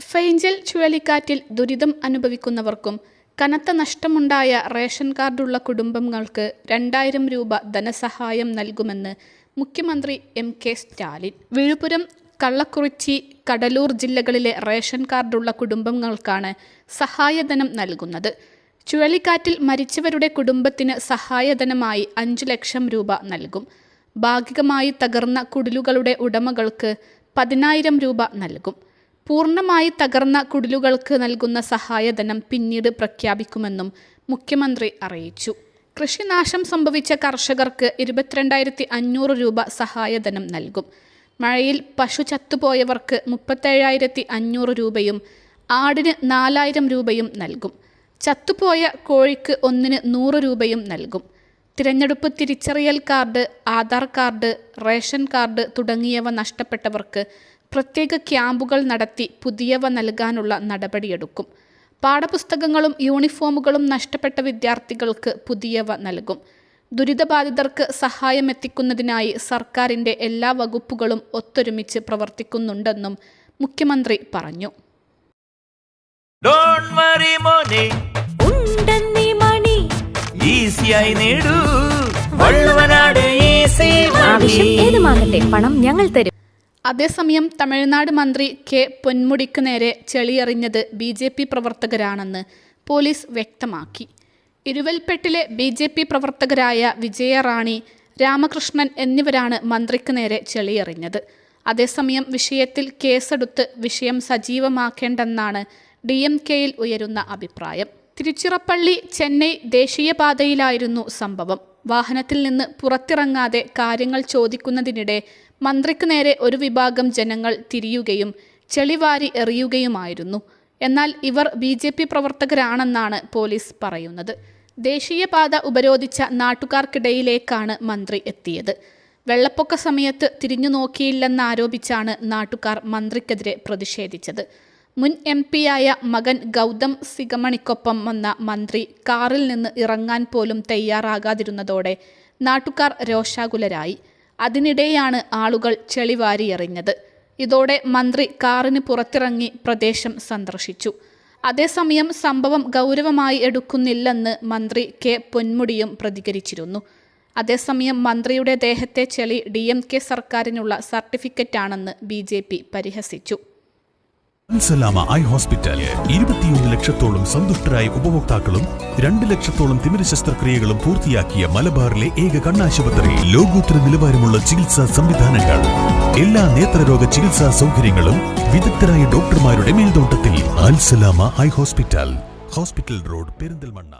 ഫെയ്ഞ്ചൽ ചുഴലിക്കാറ്റിൽ ദുരിതം അനുഭവിക്കുന്നവർക്കും കനത്ത നഷ്ടമുണ്ടായ റേഷൻ കാർഡുള്ള കുടുംബങ്ങൾക്ക് 2000 രൂപ ധനസഹായം നൽകുമെന്ന് മുഖ്യമന്ത്രി എം.കെ. സ്റ്റാലിൻ. വിഴുപ്പുരം, കള്ളക്കുറിച്ചി, കടലൂർ ജില്ലകളിലെ റേഷൻ കാർഡുള്ള കുടുംബങ്ങൾക്കാണ് സഹായധനം നൽകുന്നത്. ചുഴലിക്കാറ്റിൽ മരിച്ചവരുടെ കുടുംബത്തിന് സഹായധനമായി 5 ലക്ഷം രൂപ നൽകും. ഭാഗികമായി തകർന്ന കുടിലുകളുടെ ഉടമകൾക്ക് 10,000 രൂപ നൽകും. പൂർണ്ണമായി തകർന്ന കുടിലുകൾക്ക് നൽകുന്ന സഹായധനം പിന്നീട് പ്രഖ്യാപിക്കുമെന്നും മുഖ്യമന്ത്രി അറിയിച്ചു. കൃഷിനാശം സംഭവിച്ച കർഷകർക്ക് 22,500 രൂപ സഹായധനം നൽകും. മഴയിൽ പശു ചത്തുപോയവർക്ക് 37,500 രൂപയും ആടിന് 4,000 രൂപയും നൽകും. ചത്തുപോയ കോഴിക്ക് ഒന്നിന് 100 രൂപയും നൽകും. തിരഞ്ഞെടുപ്പ് തിരിച്ചറിയൽ card, Aadhaar card, ration card തുടങ്ങിയവ നഷ്ടപ്പെട്ടവർക്ക് പ്രത്യേക ക്യാമ്പുകൾ നടത്തി പുതിയവ നൽകാനുള്ള നടപടിയെടുക്കും. പാഠപുസ്തകങ്ങളും യൂണിഫോമുകളും നഷ്ടപ്പെട്ട വിദ്യാർത്ഥികൾക്ക് പുതിയവ നൽകും. ദുരിതബാധിതർക്ക് സഹായമെത്തിക്കുന്നതിനായി സർക്കാരിൻ്റെ എല്ലാ വകുപ്പുകളും ഒത്തൊരുമിച്ച് പ്രവർത്തിക്കുന്നുണ്ടെന്നും മുഖ്യമന്ത്രി പറഞ്ഞു. പണം ഞങ്ങൾ തരും. അതേസമയം തമിഴ്നാട് മന്ത്രി കെ പൊന്മുടിക്ക് നേരെ ചെളിയെറിഞ്ഞത് BJP പ്രവർത്തകരാണെന്ന് പോലീസ് വ്യക്തമാക്കി. ഇരുവൽപ്പെട്ടിലെ BJP പ്രവർത്തകരായ വിജയറാണി, രാമകൃഷ്ണൻ എന്നിവരാണ് മന്ത്രിക്ക് നേരെ ചെളിയെറിഞ്ഞത്. അതേസമയം വിഷയത്തിൽ കേസെടുത്ത് വിഷയം സജീവമാക്കേണ്ടെന്നാണ് DMK-യിൽ ഉയരുന്ന അഭിപ്രായം. തിരുച്ചിറപ്പള്ളി ചെന്നൈ ദേശീയപാതയിലായിരുന്നു സംഭവം. വാഹനത്തിൽ നിന്ന് പുറത്തിറങ്ങാതെ കാര്യങ്ങൾ ചോദിക്കുന്നതിനിടെ മന്ത്രിക്ക് നേരെ ഒരു വിഭാഗം ജനങ്ങൾ തിരിയുകയും ചെളിവാരി എറിയുകയുമായിരുന്നു. എന്നാൽ ഇവർ BJP പ്രവർത്തകരാണെന്നാണ് പോലീസ് പറയുന്നത്. ദേശീയപാത ഉപരോധിച്ച നാട്ടുകാർക്കിടയിലേക്കാണ് മന്ത്രി എത്തിയത്. വെള്ളപ്പൊക്ക സമയത്ത് തിരിഞ്ഞു നോക്കിയില്ലെന്നാരോപിച്ചാണ് നാട്ടുകാർ മന്ത്രിക്കെതിരെ പ്രതിഷേധിച്ചത്. മുൻ MP-യായ മകൻ ഗൗതം സിഗമണിക്കൊപ്പം വന്ന മന്ത്രി കാറിൽ നിന്ന് ഇറങ്ങാൻ പോലും തയ്യാറാകാതിരുന്നതോടെ നാട്ടുകാർ രോഷാകുലരായി. അതിനിടെയാണ് ആളുകൾ ചെളിവാരിയെറിഞ്ഞത്. ഇതോടെ മന്ത്രി കാറിന് പുറത്തിറങ്ങി പ്രദേശം സന്ദർശിച്ചു. അതേസമയം സംഭവം ഗൗരവമായി എടുക്കുന്നില്ലെന്ന് മന്ത്രി കെ പൊന്മുടിയും പ്രതികരിച്ചിരുന്നു. അതേസമയം മന്ത്രിയുടെ ദേഹത്തെ ചെളി DMK സർക്കാരിനുള്ള സർട്ടിഫിക്കറ്റാണെന്ന് BJP പരിഹസിച്ചു. അൽസലാമ ഐ ഹോസ്പിറ്റൽ 21 ലക്ഷത്തോളം സന്തുഷ്ടരായ ഉപഭോക്താക്കളും 2 ലക്ഷത്തോളം തിമിര ശസ്ത്രക്രിയകളും പൂർത്തിയാക്കിയ മലബാറിലെ ഏക കണ്ണാശുപത്രി. ലോകോത്തര നിലവാരമുള്ള ചികിത്സാ സംവിധാനങ്ങൾ, എല്ലാ നേത്രരോഗ ചികിത്സാ സൗകര്യങ്ങളും വിദഗ്ധരായ ഡോക്ടർമാരുടെ മേൽനോട്ടത്തിൽ. Al Salama eye hospital, hospital road, Perinthalmanna.